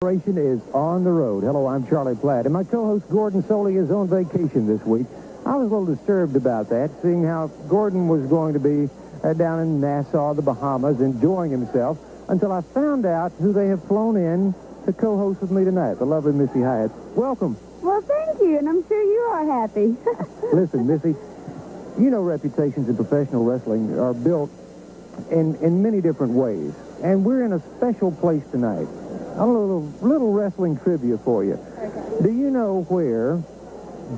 Federation is on the road. Hello, I'm Charlie Platt, and my co-host Gordon Soley is on vacation this week. I was a little disturbed about that, seeing how Gordon was going to be down in Nassau, the Bahamas, enjoying himself, until I found out who they have flown in to co-host with me tonight, the lovely Missy Hyatt. Welcome. Well, thank you, and I'm sure you are happy. Listen, Missy, you know reputations in professional wrestling are built in many different ways, and we're in a special place tonight. A little wrestling trivia for you. Okay. Do you know where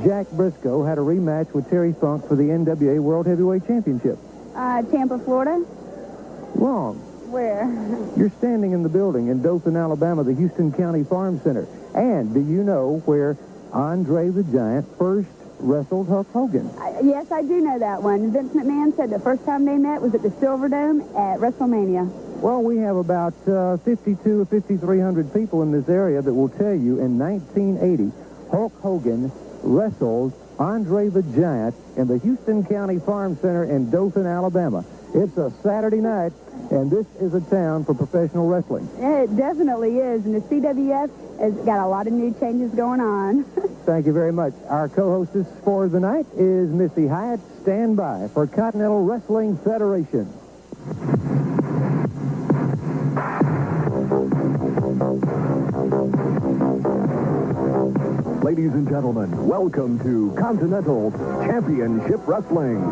Jack Briscoe had a rematch with Terry Funk for the NWA World Heavyweight Championship? Tampa, Florida? Wrong. Where? You're standing in the building in Dothan, Alabama, the Houston County Farm Center. And do you know where Andre the Giant first wrestled Hulk Hogan? Yes, I do know that one. Vince McMahon said the first time they met was at the Silverdome at WrestleMania. Well, we have about 52 or 5,300 people in this area that will tell you in 1980, Hulk Hogan wrestled Andre the Giant in the Houston County Farm Center in Dothan, Alabama. It's a Saturday night, and this is a town for professional wrestling. Yeah, it definitely is, and the CWF has got a lot of new changes going on. Thank you very much. Our co-hostess for the night is Missy Hyatt. Stand by for Continental Wrestling Federation. Ladies and gentlemen, welcome to Continental Championship Wrestling.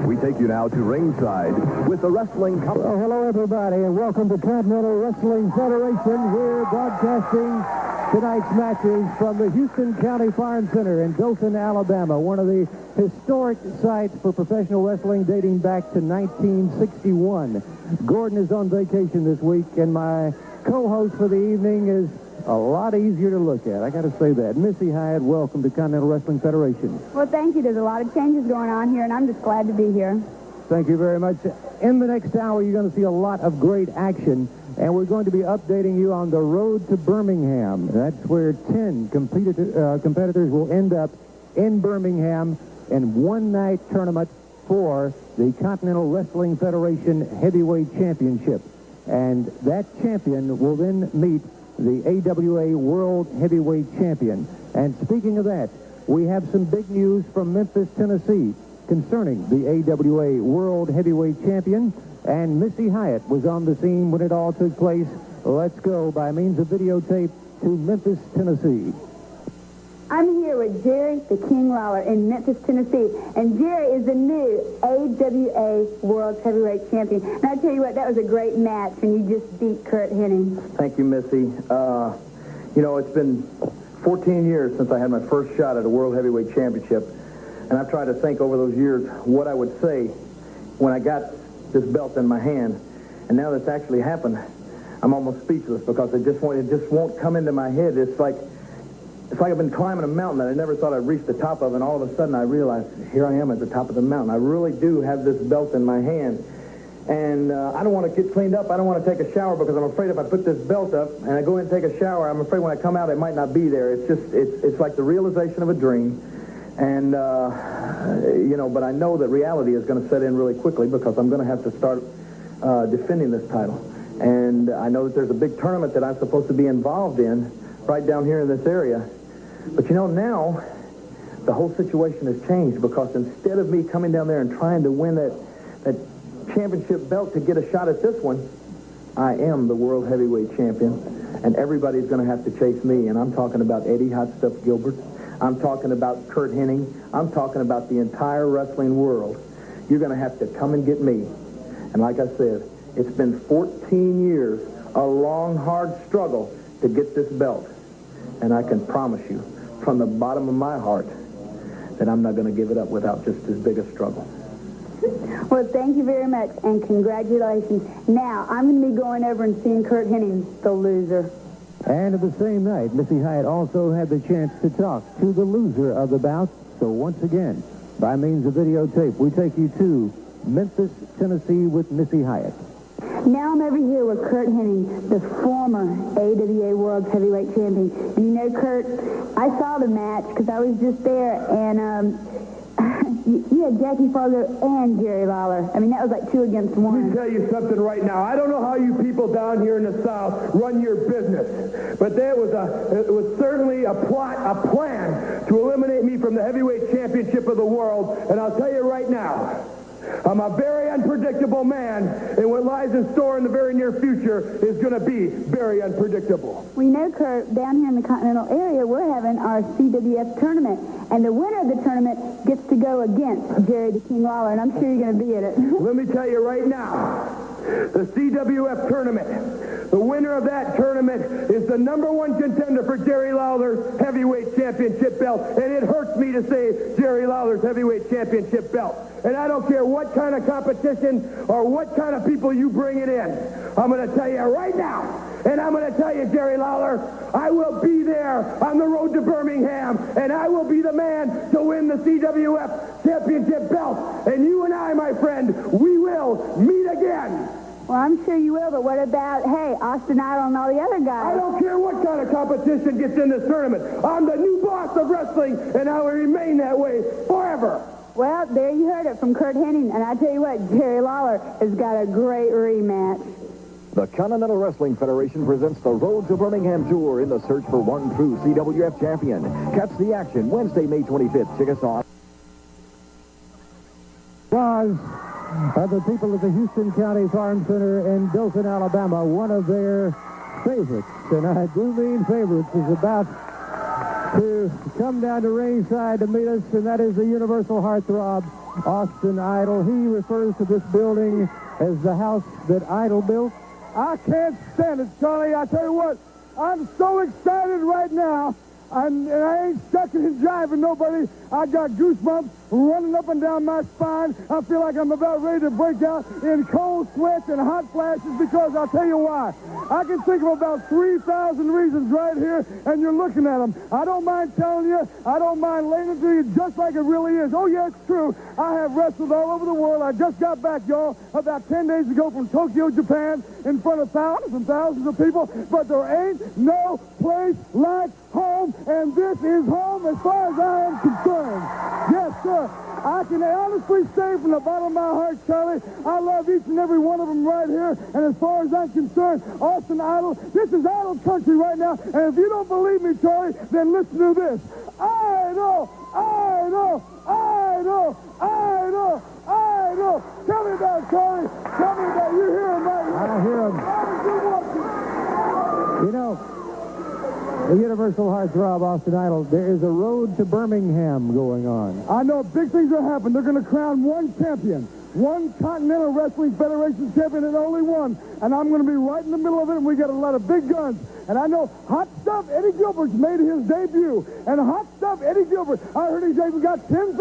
We take you now to ringside with the wrestling company. Well, hello, everybody, and welcome to Continental Wrestling Federation. We're broadcasting tonight's matches from the Houston County Farm Center in Dothan, Alabama, one of the historic sites for professional wrestling dating back to 1961. Gordon is on vacation this week, and my co-host for the evening is a lot easier to look at. I got to say that. Missy Hyatt, welcome to Continental Wrestling Federation. Well, thank you. There's a lot of changes going on here, and I'm just glad to be here. Thank you very much. In the next hour, you're going to see a lot of great action, and we're going to be updating you on the road to Birmingham. That's where 10 competitors will end up in Birmingham in one-night tournament for the Continental Wrestling Federation Heavyweight Championship. And that champion will then meet the AWA World Heavyweight Champion. And speaking of that, we have some big news from Memphis, Tennessee concerning the AWA World Heavyweight Champion. And Missy Hyatt was on the scene when it all took place. Let's go by means of videotape to Memphis, Tennessee. I'm here with Jerry the King Lawler in Memphis, Tennessee. And Jerry is the new AWA World Heavyweight Champion. And I tell you what, that was a great match when you just beat Curt Henning. Thank you, Missy. You know, it's been 14 years since I had my first shot at a World Heavyweight Championship. And I've tried to think over those years what I would say when I got this belt in my hand. And now that's actually happened, I'm almost speechless because it just won't come into my head. It's like I've been climbing a mountain that I never thought I'd reach the top of, and all of a sudden I realized, here I am at the top of the mountain. I really do have this belt in my hand. And I don't want to get cleaned up. I don't want to take a shower because I'm afraid if I put this belt up and I go in and take a shower, I'm afraid when I come out it might not be there. It's like the realization of a dream. And, you know, but I know that reality is going to set in really quickly because I'm going to have to start defending this title. And I know that there's a big tournament that I'm supposed to be involved in right down here in this area. But, you know, now the whole situation has changed because instead of me coming down there and trying to win that championship belt to get a shot at this one, I am the World Heavyweight Champion, and everybody's going to have to chase me. And I'm talking about Eddie Hot Stuff Gilbert. I'm talking about Curt Henning. I'm talking about the entire wrestling world. You're going to have to come and get me. And like I said, it's been 14 years, a long, hard struggle to get this belt. And I can promise you, from the bottom of my heart, that I'm not going to give it up without just as big a struggle. Well, thank you very much, and congratulations. Now, I'm going to be going over and seeing Curt Henning, the loser. And at the same night, Missy Hyatt also had the chance to talk to the loser of the bout. So once again, by means of videotape, we take you to Memphis, Tennessee with Missy Hyatt. Now I'm over here with Curt Henning, the former AWA World Heavyweight Champion. And you know, Curt, I saw the match because I was just there, and you had Jackie Fargo and Jerry Lawler. I mean, that was like 2 against 1. Let me tell you something right now. I don't know how you people down here in the South run your business, but it was certainly a plot, a plan to eliminate me from the heavyweight championship of the world. And I'll tell you right now, I'm a very unpredictable man, and what lies in store in the very near future is going to be very unpredictable. Well, you know, Curt, down here in the Continental area, we're having our CWF tournament, and the winner of the tournament gets to go against Jerry the King Lawler, and I'm sure you're going to be in it. Let me tell you right now, the CWF tournament, the winner of that tournament is the #1 contender for Jerry Lawler's heavyweight championship belt, and it hurts me to say Jerry Lawler's heavyweight championship belt. And I don't care what kind of competition or what kind of people you bring it in. I'm going to tell you right now, and I'm going to tell you, Jerry Lawler, I will be there on the road to Birmingham, and I will be the man to win the CWF championship belt. And you and I, my friend, we will meet again. Well, I'm sure you will, but what about, hey, Austin Idol and all the other guys? I don't care what kind of competition gets in this tournament. I'm the new boss of wrestling, and I will remain that way forever. Well, there you heard it from Curt Henning, and I tell you what, Jerry Lawler has got a great rematch. The Continental Wrestling Federation presents the Road to Birmingham Tour in the search for one true CWF champion. Catch the action Wednesday, May 25th. Check us on. Because of the people of the Houston County Farm Center in Dothan, Alabama, one of their favorites, and I do mean favorites, is about to come down to ringside to meet us, and that is the Universal Heartthrob, Austin Idol. He refers to this building as the house that Idol built. I can't stand it, Charlie. I tell you what, I'm so excited right now. And I ain't sucking and jiving nobody. I got goosebumps running up and down my spine. I feel like I'm about ready to break out in cold sweats and hot flashes because I'll tell you why. I can think of about 3,000 reasons right here, and you're looking at them. I don't mind telling you. I don't mind laying it to you just like it really is. Oh, yeah, it's true. I have wrestled all over the world. I just got back, y'all, about 10 days ago from Tokyo, Japan, in front of thousands and thousands of people. But there ain't no place like home, and this is home as far as I am concerned. Yes, sir. I can honestly say from the bottom of my heart, Charlie, I love each and every one of them right here. And as far as I'm concerned, Austin Idol, this is Idol country right now. And if you don't believe me, Charlie, then listen to this. Idol, Idol, Idol, Idol, Idol. Tell me about it, Charlie. Tell me about it. You hear him, right? I hear him. You know, the Universal Heartthrob, Austin Idol, there is a road to Birmingham going on. I know big things are happening. They're going to crown one champion, one Continental Wrestling Federation champion, and only one. And I'm going to be right in the middle of it, and we got a lot of big guns. And I know Hot Stuff Eddie Gilbert's made his debut. And Hot Stuff Eddie Gilbert, I heard he's even got $10,000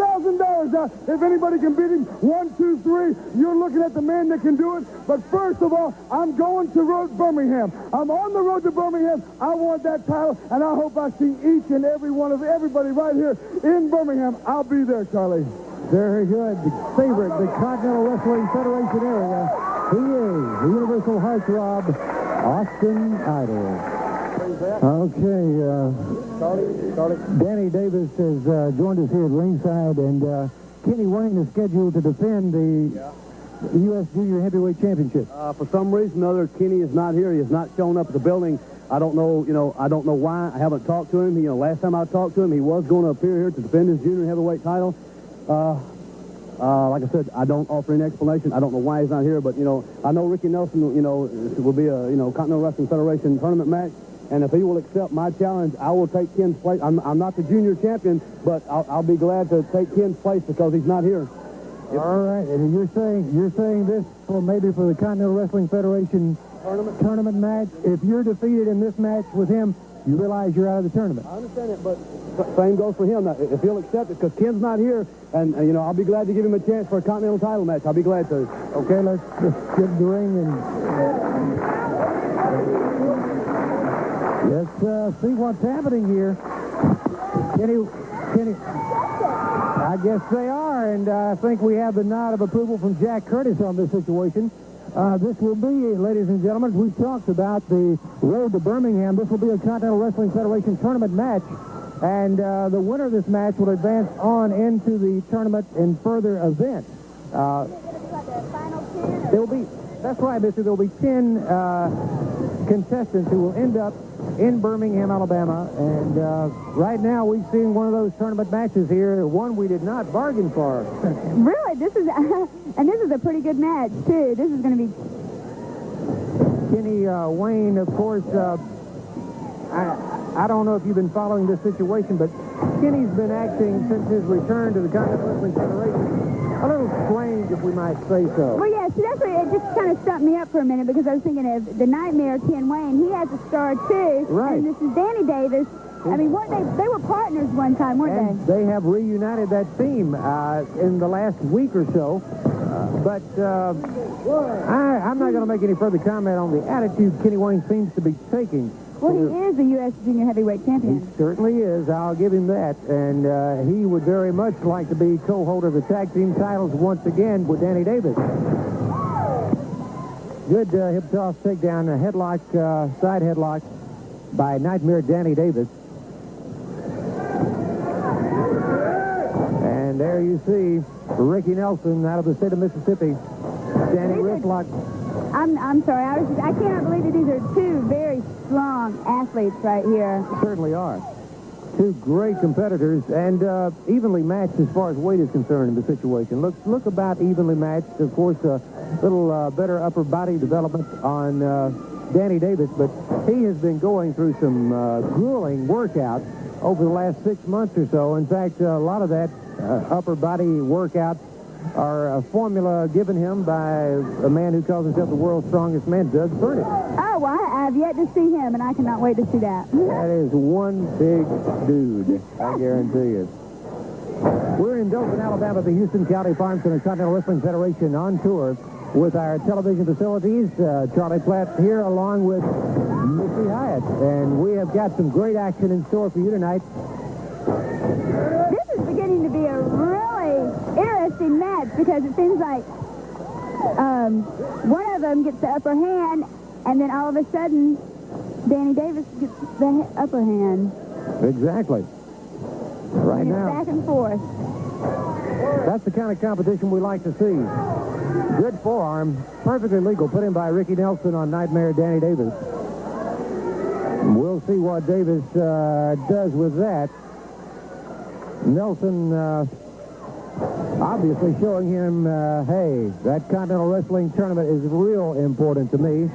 now. If anybody can beat him, 1, 2, 3, you're looking at the man that can do it. But first of all, I'm going to road Birmingham. I'm on the road to Birmingham. I want that title, and I hope I see each and every one of everybody right here in Birmingham. I'll be there, Charlie. Very good. The favorite, the Continental Wrestling Federation area. He is the Universal Heartthrob, Austin Idol. Okay, Danny Davis has joined us here at ringside, and Kenny Wayne is scheduled to defend the U.S. Junior Heavyweight Championship. For some reason or other, Kenny is not here. He has not shown up at the building. I don't know, I don't know why. I haven't talked to him. Last time I talked to him, he was going to appear here to defend his junior heavyweight title. Like I said, I don't offer any explanation. I don't know why he's not here, but, I know Ricky Nelson, will be a, Continental Wrestling Federation tournament match. And if he will accept my challenge, I will take Ken's place. I'm not the junior champion, but I'll be glad to take Ken's place because he's not here. All right, and you're saying this for the Continental Wrestling Federation tournament match. If you're defeated in this match with him, you realize you're out of the tournament. I understand it, but same goes for him. Now, if he'll accept it, because Ken's not here, and I'll be glad to give him a chance for a Continental title match. I'll be glad to. Okay, let's get the ring and let's see what's happening here. Kenny, I guess they are, and I think we have the nod of approval from Jack Curtis on this situation. This will be, ladies and gentlemen, we've talked about the road to Birmingham. This will be a Continental Wrestling Federation tournament match. And the winner of this match will advance on into the tournament in further events. There will be, that's right, mister, there will be 10 contestants who will end up in Birmingham, Alabama. And right now we've seen one of those tournament matches here, one we did not bargain for. Really? This is, and this is a pretty good match, too. This is going to be... Kenny Wayne, of course, I don't know if you've been following this situation, but Kenny's been acting since his return to the Continental Wrestling Federation. A little strange, if we might say so. Well, yeah, see, that's what it just kind of stumped me up for a minute because I was thinking of the Nightmare Ken Wayne. He has a star, too. Right. And this is Danny Davis. I mean, weren't they were partners one time, weren't they? They have reunited that theme in the last week or so. But I'm not going to make any further comment on the attitude Kenny Wayne seems to be taking. Well, he is the U.S. Junior Heavyweight Champion. He certainly is. I'll give him that. And he would very much like to be co-holder of the tag team titles once again with Danny Davis. Good hip toss takedown, a headlock, side headlock by Nightmare Danny Davis. And there you see Ricky Nelson out of the state of Mississippi. Standing wrist lock. I'm sorry. I cannot believe that these are two very strong athletes right here. Certainly are. Two great competitors and evenly matched as far as weight is concerned in the situation. Look about evenly matched. Of course, a little better upper body development on Danny Davis, but he has been going through some grueling workouts over the last 6 months or so. In fact, a lot of that upper body workout are a formula given him by a man who calls himself the world's strongest man, Doug Burnett. Oh, well, I've yet to see him, and I cannot wait to see that. That is one big dude, I guarantee you. We're in Dothan, Alabama, the Houston County Farm Center Continental Wrestling Federation on tour with our television facilities. Charlie Platt here along with Missy Hyatt. And we have got some great action in store for you tonight. This is beginning to be a really interesting match because it seems like one of them gets the upper hand, and then all of a sudden, Danny Davis gets the upper hand. Exactly. Right and it's now. Back and forth. That's the kind of competition we like to see. Good forearm, perfectly legal, put in by Ricky Nelson on Nightmare Danny Davis. We'll see what Davis does with that. Nelson obviously showing him, hey, that Continental Wrestling tournament is real important to me,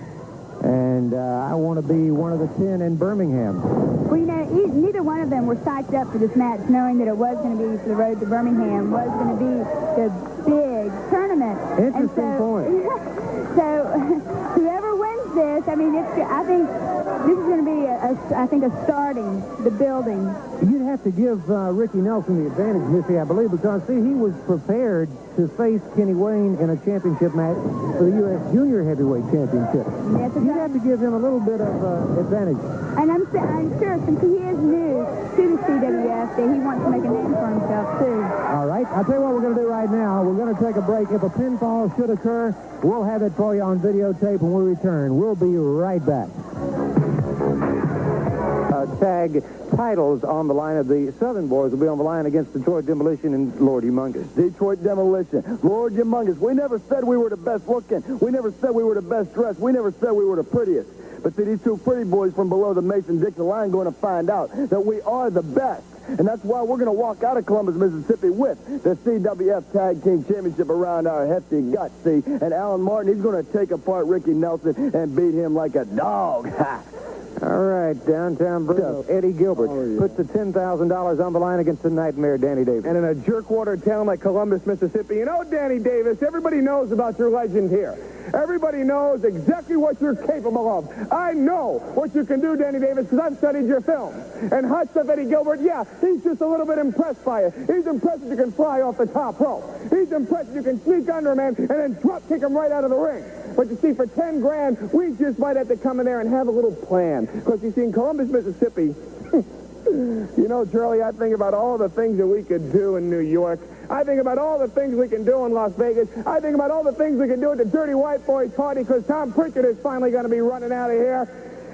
and I want to be one of the 10 in Birmingham. Well, you know, neither one of them were psyched up for this match, knowing that it was going to be for the road to Birmingham, was going to be the big tournament. Interesting point. So whoever wins this, I mean, I think this is going to be, a starting, the building. You'd have to give Ricky Nelson the advantage, Missy, I believe, because, see, he was prepared to face Kenny Wayne in a championship match for the U.S. Junior Heavyweight Championship. Yes, you'd have to give him a little bit of advantage. And I'm sure, since he is new to the CWF, that he wants to make a name for himself, too. All right. I'll tell you what we're going to do right now. We're going to take a break. If a pinfall should occur, we'll have it for you on videotape when we return. We'll be right back. Tag titles on the line of the Southern Boys will be on the line against Detroit Demolition and Lord Humongous. Detroit Demolition, Lord Humongous. We never said we were the best looking. We never said we were the best dressed. We never said we were the prettiest. But see, these two pretty boys from below the Mason-Dixon line going to find out that we are the best. And that's why we're going to walk out of Columbus, Mississippi with the CWF Tag Team Championship around our hefty guts, see. And Alan Martin, he's going to take apart Ricky Nelson and beat him like a dog. All right, downtown Bruno, Eddie Gilbert puts the $10,000 on the line against the Nightmare Danny Davis. And in a jerkwater town like Columbus, Mississippi, you know, Danny Davis, everybody knows about your legend here. Everybody knows exactly what you're capable of. I know what you can do, Danny Davis, because I've studied your film. And hot stuff Eddie Gilbert, yeah, he's just a little bit impressed by it. He's impressed that you can fly off the top rope. He's impressed that you can sneak under a man and then drop kick him right out of the ring. But you see, for 10 grand, we just might have to come in there and have a little plan. Because you see, in Columbus, Mississippi, you know, Charlie, I think about all the things that we could do in New York. I think about all the things we can do in Las Vegas. I think about all the things we can do at the Dirty White Boys party because Tom Prichard is finally going to be running out of here.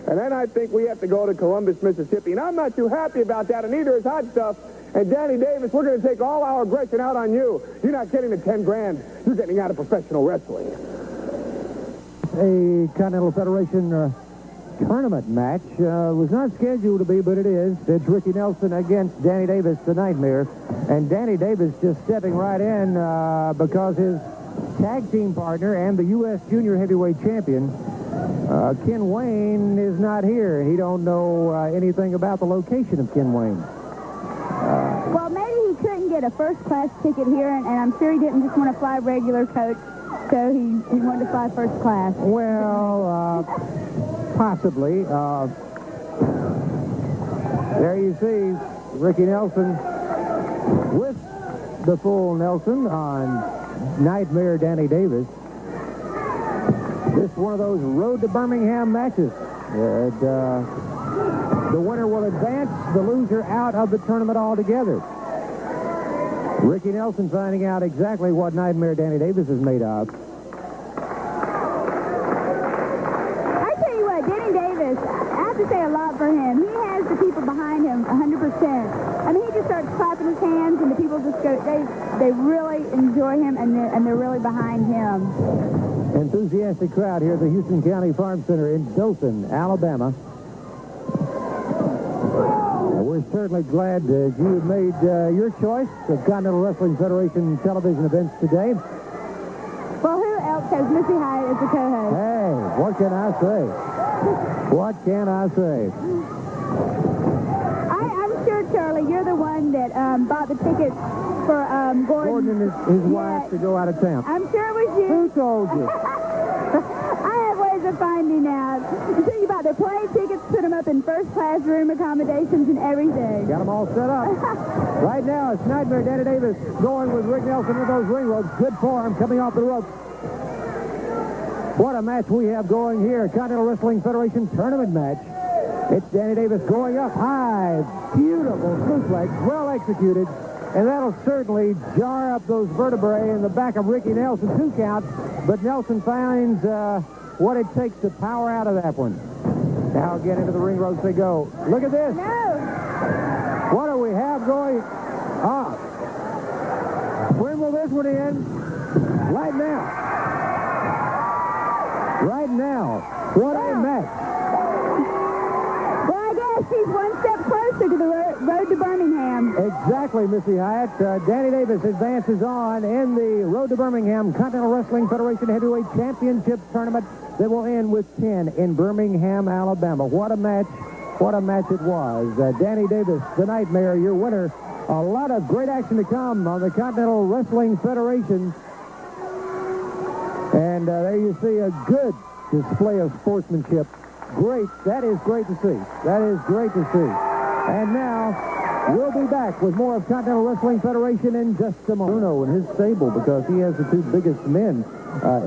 And then I think we have to go to Columbus, Mississippi. And I'm not too happy about that, and neither is Hot Stuff. And Danny Davis, we're going to take all our aggression out on you. You're not getting the 10 grand. You're getting out of professional wrestling. A Continental Federation tournament match was not scheduled to be, but it is. It's Ricky Nelson against Danny Davis, the Nightmare. And Danny Davis just stepping right in because his tag team partner and the U.S. Junior Heavyweight Champion, Ken Wayne, is not here. He don't know anything about the location of Ken Wayne. Well, maybe he couldn't get a first-class ticket here, and I'm sure he didn't just want to fly regular coach, so he wanted to fly first class. Well, possibly. There you see Ricky Nelson with the full Nelson on Nightmare Danny Davis. This is one of those Road to Birmingham matches. The winner will advance, the loser out of the tournament altogether. Ricky Nelson finding out exactly what Nightmare Danny Davis is made of. I tell you what, Danny Davis, I have to say a lot for him. He has the people behind him 100%. I mean, he just starts clapping his hands, and the people just go, they really enjoy him, and they're really behind him. Enthusiastic crowd here at the Houston County Farm Center in Dothan, Alabama. We're certainly glad that you have made your choice of Continental Wrestling Federation television events today. Well, who else has Missy Hyatt as the co-host? Hey, what can I say? What can I say? I'm sure, Charlie, you're the one that bought the tickets for Gordon And his wife to go out of town. I'm sure it was you. Who told you? I have ways of finding out. You see about the plane tickets, put them up in first-class room accommodations and everything. Got them all set up. Right now, it's Nightmare Danny Davis going with Rick Nelson with those ring ropes. Good form coming off the ropes. What a match we have going here. Continental Wrestling Federation tournament match. It's Danny Davis going up high. Beautiful suplex, well executed. And that'll certainly jar up those vertebrae in the back of Ricky Nelson. 2 count. But Nelson finds what it takes to power out of that one. Now again into the ring ropes they go. Look at this. No. What do we have going? When will this one end? Right now. Right now. What a match. Well, I guess she's one step closer to the road to Birmingham. Exactly, Missy Hyatt. Danny Davis advances on in the Road to Birmingham Continental Wrestling Federation Heavyweight Championship Tournament that will end with 10 in Birmingham, Alabama. What a match. What a match it was. Danny Davis, the Nightmare, your winner. A lot of great action to come on the Continental Wrestling Federation. And there you see a good display of sportsmanship. Great. That is great to see. That is great to see. And now, we'll be back with more of Continental Wrestling Federation in just a moment. Bruno and his stable, because he has the 2 biggest men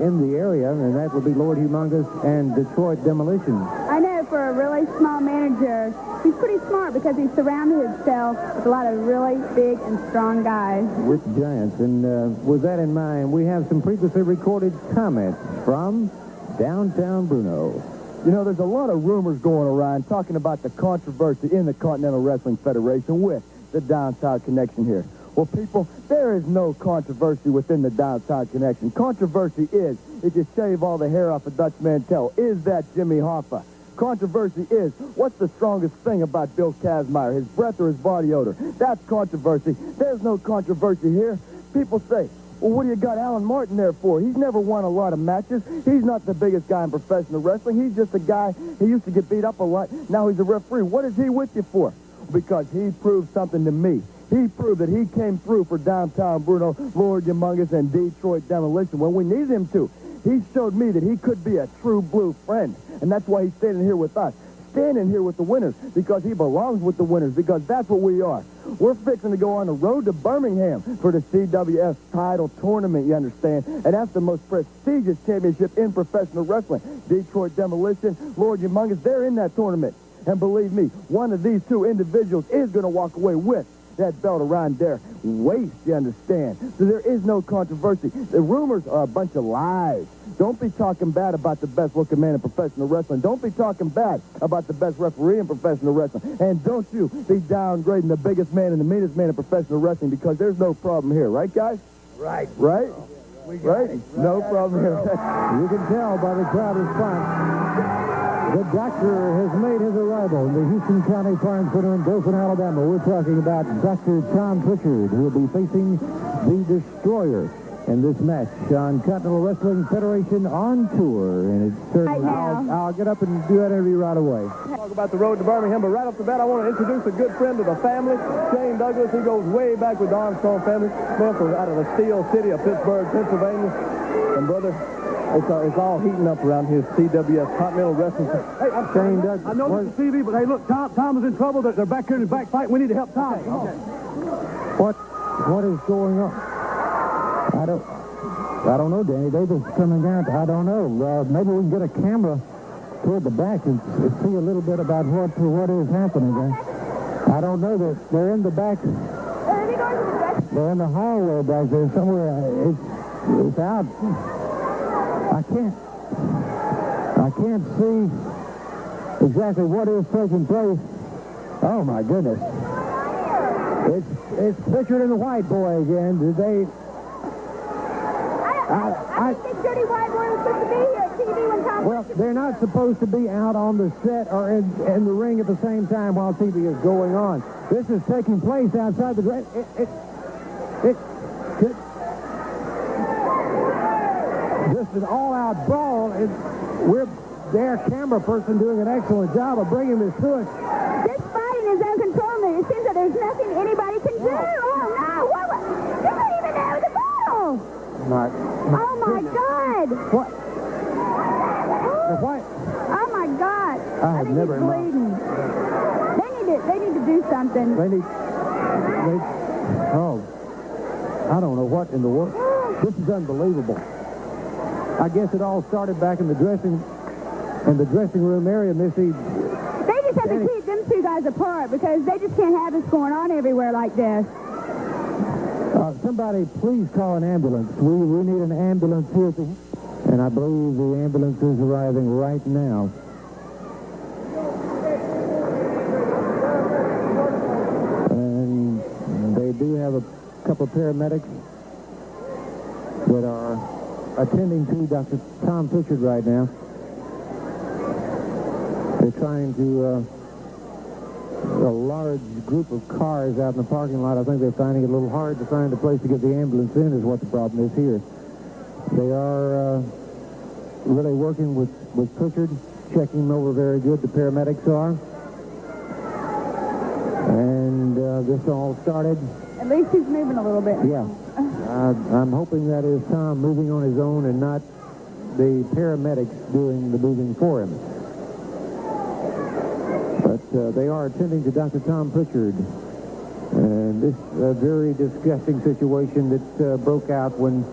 in the area, and that would be Lord Humongous and Detroit Demolition. I know, for a really small manager, he's pretty smart because he surrounded himself with a lot of really big and strong guys. With giants. And with that in mind, we have some previously recorded comments from downtown Bruno. You know, there's a lot of rumors going around talking about the controversy in the Continental Wrestling Federation with the downtown connection here. Well, people, there is no controversy within the downtown connection. Controversy is, if you shave all the hair off of Dutch Mantell, is that Jimmy Hoffa? Controversy is, what's the strongest thing about Bill Kazmaier, his breath or his body odor? That's controversy. There's no controversy here. People say, well, what do you got Alan Martin there for? He's never won a lot of matches. He's not the biggest guy in professional wrestling. He's just a guy who used to get beat up a lot. Now he's a referee. What is he with you for? Because he proved something to me. He proved that he came through for downtown Bruno, Lord Humongous, and Detroit Demolition when we needed him to. He showed me that he could be a true blue friend, and that's why he's standing here with us. Standing here with the winners, because he belongs with the winners, because that's what we are. We're fixing to go on the road to Birmingham for the CWF title tournament, you understand? And that's the most prestigious championship in professional wrestling. Detroit Demolition, Lord Humongous, they're in that tournament. And believe me, one of these 2 individuals is going to walk away with that belt around their waist, you understand? So there is no controversy. The rumors are a bunch of lies. Don't be talking bad about the best-looking man in professional wrestling. Don't be talking bad about the best referee in professional wrestling. And don't you be downgrading the biggest man and the meanest man in professional wrestling, because there's no problem here. Right, guys? Right. Right? Right? No Right problem here. You can tell by the crowd response. The doctor has made his arrival in the Houston County Farm Center in Dothan, Alabama. We're talking about Dr. Tom Prichard, who will be facing the Destroyer in this match on Continental Wrestling Federation on tour. And it's certain I'll get up and do that interview right away. Talk about the road to Birmingham, but right off the bat, I want to introduce a good friend of the family, Shane Douglas. He goes way back with the Armstrong family. Man from out of the Steel City of Pittsburgh, Pennsylvania. And brother, it's all heating up around his CWS Continental Wrestling. Hey, I'm Shane Douglas. I know this is TV, but hey, look, Tom is in trouble. They're back here in the back fight. We need to help Tom. Okay. What is going on? I don't know, Danny. They're just coming down. I don't know. Maybe we can get a camera toward the back and see a little bit about what is happening there. I don't know. They're in the back. They're in the hallway back there somewhere. It's out. I can't see exactly what is taking place. Oh my goodness! It's Prichard and the White Boy again. Did they? I think Dirty White Boy was supposed to be here at TV when Tom... Well, they're not supposed to be out on the set or in the ring at the same time while TV is going on. This is taking place outside the... This is all-out brawl. We're their camera person doing an excellent job of bringing this to us. This fighting is uncontrollable. It seems that there's nothing anybody can do. Oh, no. This ain't even there with the ball. Oh, my God. What? What? Oh, my God. I have never he's bleeding. They need to do something. I don't know what in the world. This is unbelievable. I guess it all started back in the dressing room area, Missy. They just have to keep them two guys apart because they just can't have this going on everywhere like this. Somebody please call an ambulance. We need an ambulance here. And I believe the ambulance is arriving right now. And they do have a couple of paramedics that are attending to Dr. Tom Prichard right now. They're trying to... a large group of cars out in the parking lot. I think they're finding it a little hard to find a place to get the ambulance in is what the problem is here. They are really working with Prichard, checking him over very good, the paramedics are. And this all started... At least he's moving a little bit. Yeah. I'm hoping that is Tom moving on his own and not the paramedics doing the moving for him. But they are attending to Dr. Tom Prichard. And this very disgusting situation that broke out when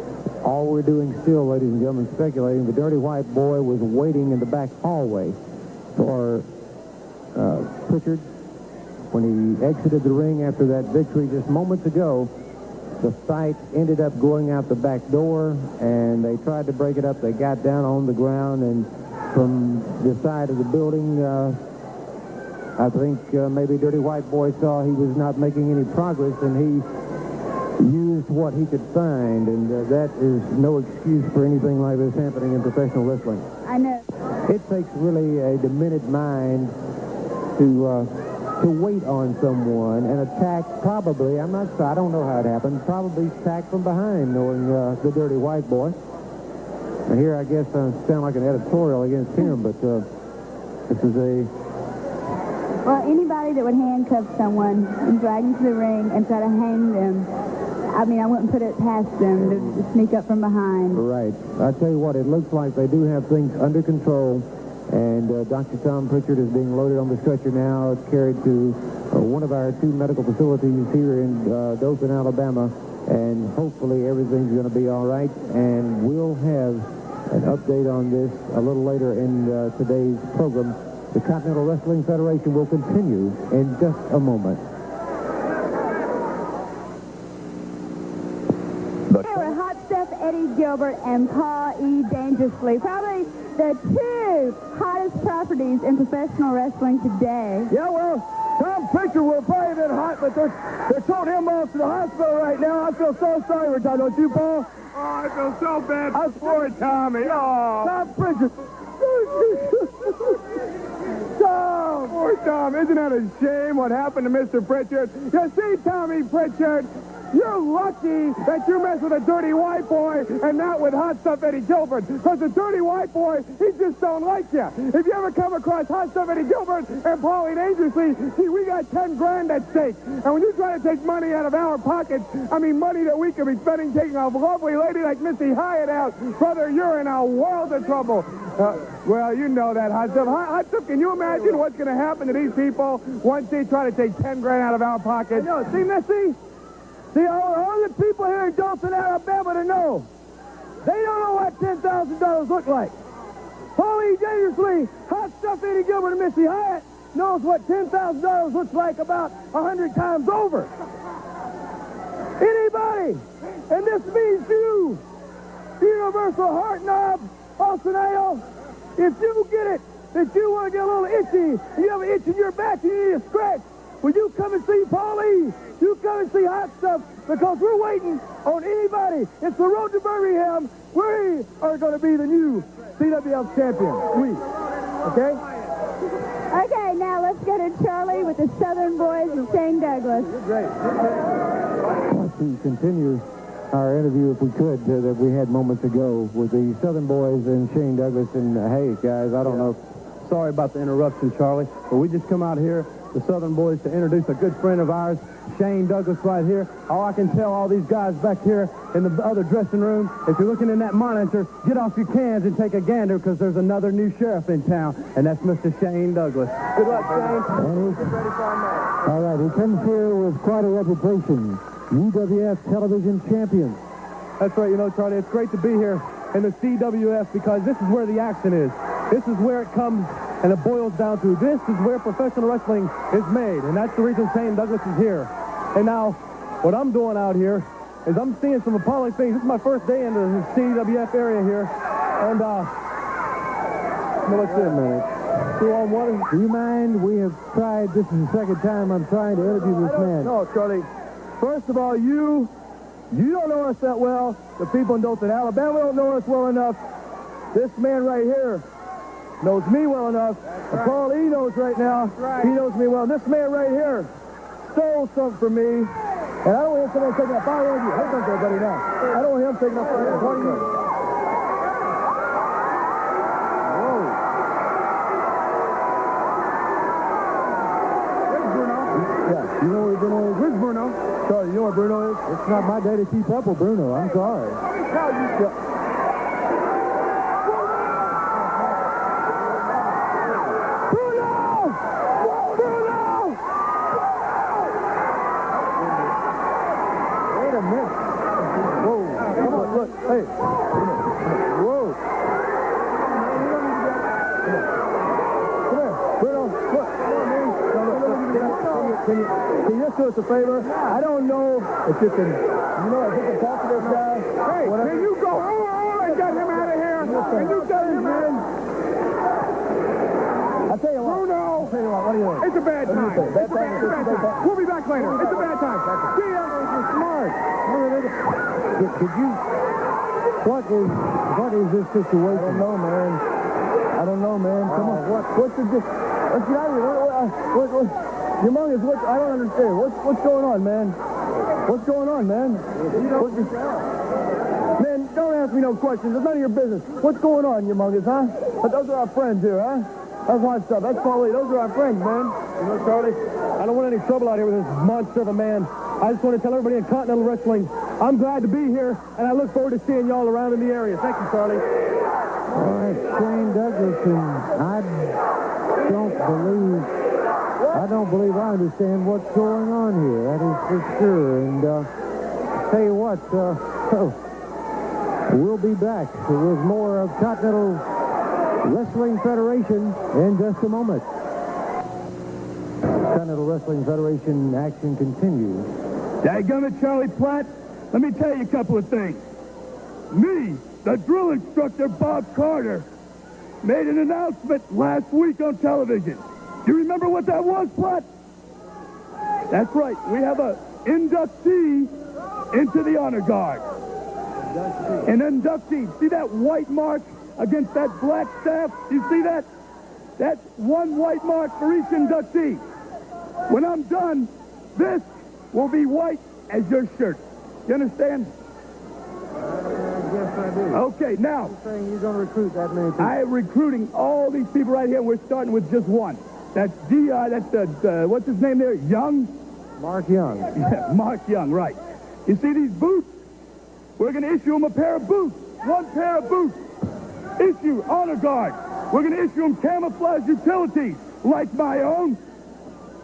all we're doing still, ladies and gentlemen, speculating, the Dirty White Boy was waiting in the back hallway for Prichard. When he exited the ring after that victory just moments ago, the fight ended up going out the back door, and they tried to break it up. They got down on the ground, and from the side of the building, I think maybe Dirty White Boy saw he was not making any progress, and he used what he could find, and that is no excuse for anything like this happening in professional wrestling. I know. It takes really a demented mind to wait on someone and attack, probably, I don't know how it happened, probably attack from behind, knowing the Dirty White Boy. And here, I guess, I sound like an editorial against him, but this is a... Well, anybody that would handcuff someone and drag them to the ring and try to hang them, I mean, I wouldn't put it past them to sneak up from behind. Right. I tell you what, it looks like they do have things under control. And Dr. Tom Prichard is being loaded on the stretcher now, carried to one of our two medical facilities here in Dothan, Alabama. And hopefully everything's going to be all right. And we'll have an update on this a little later in today's program. The Continental Wrestling Federation will continue in just a moment. Here with Hot Stuff Eddie Gilbert. Gilbert and Paul E. Dangerously. Probably the two hottest properties in professional wrestling today. Yeah, well, Tom Prichard will probably have been hot, but they're toting him off to the hospital right now. I feel so sorry for Tom, don't you, Paul? Oh, I feel so bad for poor Tommy. Oh. Tom Prichard. Tom! Poor Tom. Isn't that a shame what happened to Mr. Prichard? You see, Tommy Prichard, you're lucky that you mess with a dirty white boy and not with Hot Stuff Eddie Gilbert. Because the dirty white boy, he just don't like you. If you ever come across Hot Stuff Eddie Gilbert and Paulie Dangerously, see, we got 10 grand at stake. And when you try to take money out of our pockets, I mean money that we could be spending taking a lovely lady like Missy Hyatt out, brother, you're in a world of trouble. Well, you know that, Hot Stuff. Hot Stuff, can you imagine what's going to happen to these people once they try to take 10 grand out of our pockets? No, see, Missy? See, all the people here in Dothan, Alabama to know. They don't know what $10,000 look like. Paulie Dangerously, Hot Stuff Eddie Gilbert, and Missy Hyatt knows what $10,000 looks like about 100 times over. Anybody, and this means you, Universal Heart Knob, Austin, if you get it, that you want to get a little itchy, and you have an itch in your back, you need a scratch, will you come and see Paulie? You come and see Hot Stuff, because we're waiting on anybody. It's the road to Birmingham. We are going to be the new CWF champion. Okay? Okay, now let's go to Charlie with the Southern Boys and Shane Douglas. Great. Let's continue our interview, if we could, that we had moments ago with the Southern Boys and Shane Douglas. And, hey, guys, I don't know. Sorry about the interruption, Charlie, but we just come out here, the Southern Boys, to introduce a good friend of ours, Shane Douglas, right here. Oh, I can tell all these guys back here in the other dressing room, if you're looking in that monitor, get off your cans and take a gander, because there's another new sheriff in town, and that's Mr. Shane Douglas. Good luck, Shane. Get ready for our match. All right, he comes here with quite a reputation. UWF television champion. That's right, you know, Charlie, it's great to be here in the CWF, because this is where the action is. This is where it comes and it boils down to. This is where professional wrestling is made, and that's the reason Shane Douglas is here. And now, what I'm doing out here is I'm seeing some appalling things. This is my first day into the CWF area here, and, what's in a minute? 2-on-1. Do you mind? We have tried, this is the second time I'm trying to interview this man. No, Charlie. First of all, you don't know us that well. The people in Dothan, Alabama don't know us well enough. This man right here knows me well enough. And Paul E. knows right now. He knows me well. This man right here stole something from me. And I don't want him somebody taking a fire with you. Hold on there, buddy, now. I don't want him taking a fire with you. You know where Bruno is? Where's Bruno? Charlie, you know where Bruno is? It's not my day to keep up with Bruno. I'm sorry. Wait a minute. Whoa. Come on, look. Hey. Whoa. Come here. Bruno, look. Can you just do us a favor? I don't know if you can, if you can talk to this guy. Hey, can you go and get him out of here? Can you get him in? I'll tell you what. Bruno! What do you think? It's a bad time. It's a bad time. We'll be back later. It's a bad time. See ya. You're smart. Could you... What is this situation? I don't know, man. Come on. What's the... Let's get out of here. Humongous, I don't understand. What's going on, man? What's going on, man? Man, don't ask me no questions. It's none of your business. What's going on, Humongous, huh? But those are our friends here, huh? That's Hot Stuff. That's Paulie. Those are our friends, man. You know, Charlie, I don't want any trouble out here with this monster of a man. I just want to tell everybody in Continental Wrestling, I'm glad to be here, and I look forward to seeing y'all around in the area. Thank you, Charlie. All right, Shane Douglas, and I don't believe I understand what's going on here. That is for sure. And tell you what, we'll be back with more of Continental Wrestling Federation in just a moment. Continental Wrestling Federation action continues. Dadgummit, Charlie Platt, let me tell you a couple of things. me, the drill instructor, Bob Carter, made an announcement last week on television. You remember what that was, Platt? That's right. We have a inductee into the honor guard. An inductee. See that white mark against that black staff? You see that? That's one white mark for each inductee. When I'm done, this will be white as your shirt. You understand? Yes, I do. Okay, now. You're saying you're going to recruit that many people? I am recruiting all these people right here. We're starting with just one. That's what's his name there? Young? Mark Young. Yeah, Mark Young, right. You see these boots? We're going to issue him a pair of boots. One pair of boots. Issue, honor guard. We're going to issue him camouflage utilities, like my own.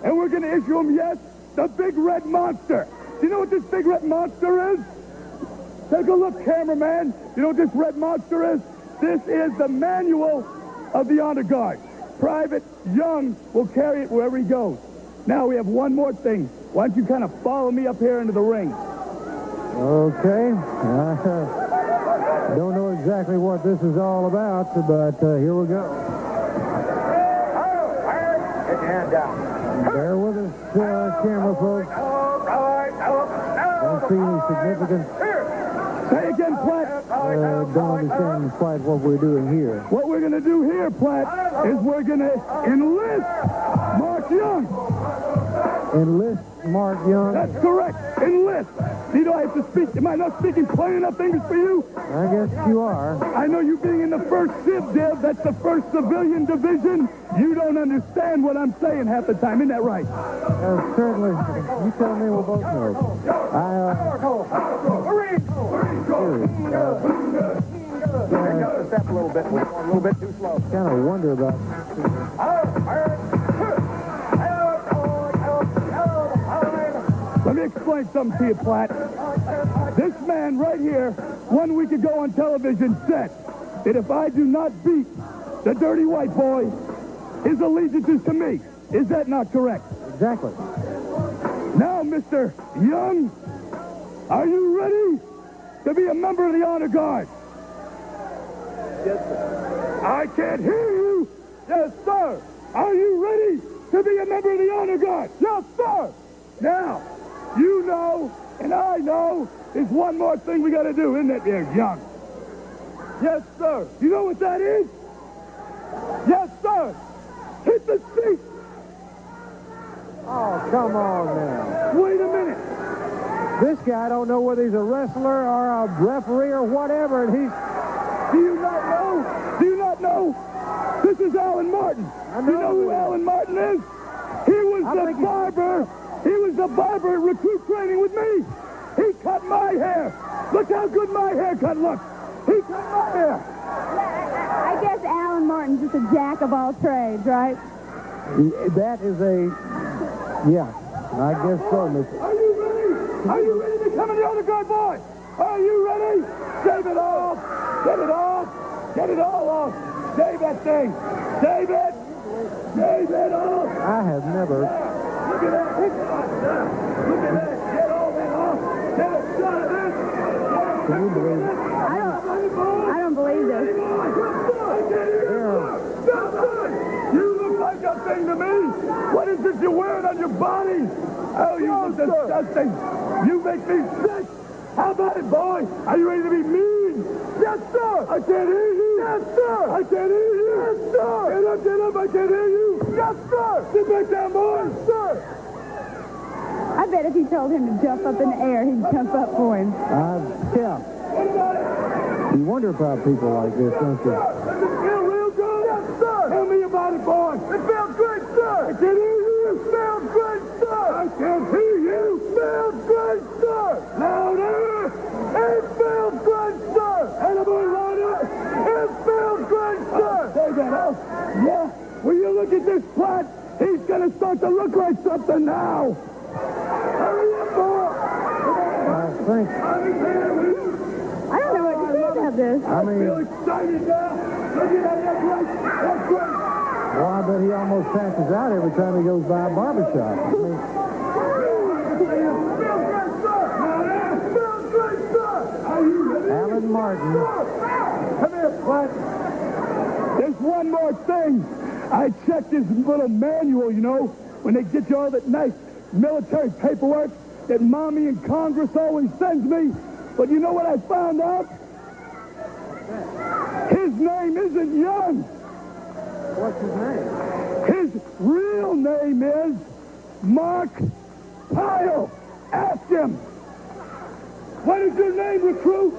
And we're going to issue him, yes, the Big Red Monster. Do you know what this Big Red Monster is? Take a look, cameraman. You know what this red monster is? This is the manual of the honor guard. Private Young will carry it wherever he goes. Now we have one more thing. Why don't you kind of follow me up here into the ring? Okay. Don't know exactly what this is all about, but here we go. Get your hand down. Bear with us, camera folks. Don't see any significance. Say again, Platt. Don't understand quite what we're doing here. What we're going to do here, Platt, is we're going to enlist Mark Young. Enlist Mark Young? That's correct. Enlist. You know, I have to speak. Am I not speaking plain enough English for you? I guess you are. I know you being in the 1st Civ Div, that's the 1st Civilian Division. You don't understand what I'm saying half the time. Isn't that right? Certainly. You tell me, we'll both know. Step a little bit. We're going a little bit too slow. Kind of wonder about... Let me explain something to you, Platt. This man right here, 1 week ago on television, said that if I do not beat the dirty white boy, his allegiance is to me. Is that not correct? Exactly. Now, Mr. Young, are you ready to be a member of the honor guard? Yes, sir. I can't hear you. Yes, sir. Are you ready to be a member of the honor guard? Yes, sir. Now, you know, and I know, there's one more thing we got to do, isn't it, there, Young? Yes, sir. You know what that is? Yes, sir. Hit the seat. Oh, come on now. Wait a minute. This guy don't know whether he's a wrestler or a referee or whatever, and he's... Do you not know? Do you not know? This is Alan Martin. I know. You know who Alan Martin is? He was the barber. He was the barber at recruit training with me. He cut my hair. Look how good my haircut looks. He cut my hair. I guess Alan Martin's just a jack of all trades, right? That is a... Yeah, I guess so, Mr. Are you ready? Are you ready to become the honor guard, boy? Are you ready? Shave it off. Get it off. Get it all off. Shave that thing. Shave it. Shave it off. I have never... Look at that. Look at that. Get all that off. Get a shot of this. Can you believe it? I don't believe this. You look like a thing to me. What is this you're wearing on your body? Oh, you look disgusting. You make me sick. How about it, boy? Are you ready to be mean? Yes, sir. I can't hear you. Yes, sir. I can't hear you. Yes, sir. Get up, get up. I can't hear you. Yes, sir. Sit back down, boy. Yes, sir. I bet if he told him to jump up in the air, he'd jump up for him. Yeah. You wonder about people like this, don't you? Does it feel real good? Yes, sir. Tell me about it, boy. It feels good, sir. I can't hear you. It feels good, sir. I can't hear you. It feels good, sir. Louder. It feels good, sir. Attaboy, louder. It feels good, sir. Say that out. Yeah. Will you look at this Platt? He's going to start to look like something now. Hurry up, boy. I think... I don't know what to say about this. I mean... feel excited now. Look at that. That's right. That's great. Well, I bet he almost passes out every time he goes by a barbershop. I mean... Alan, Alan Martin. Come here, Flat. There's one more thing. I checked this little manual, you know, when they get you all that nice military paperwork that Mommy in Congress always sends me. But you know what I found out? His name isn't Young. What's his name? His real name is Mark Pyle. Ask him. What is your name, recruit?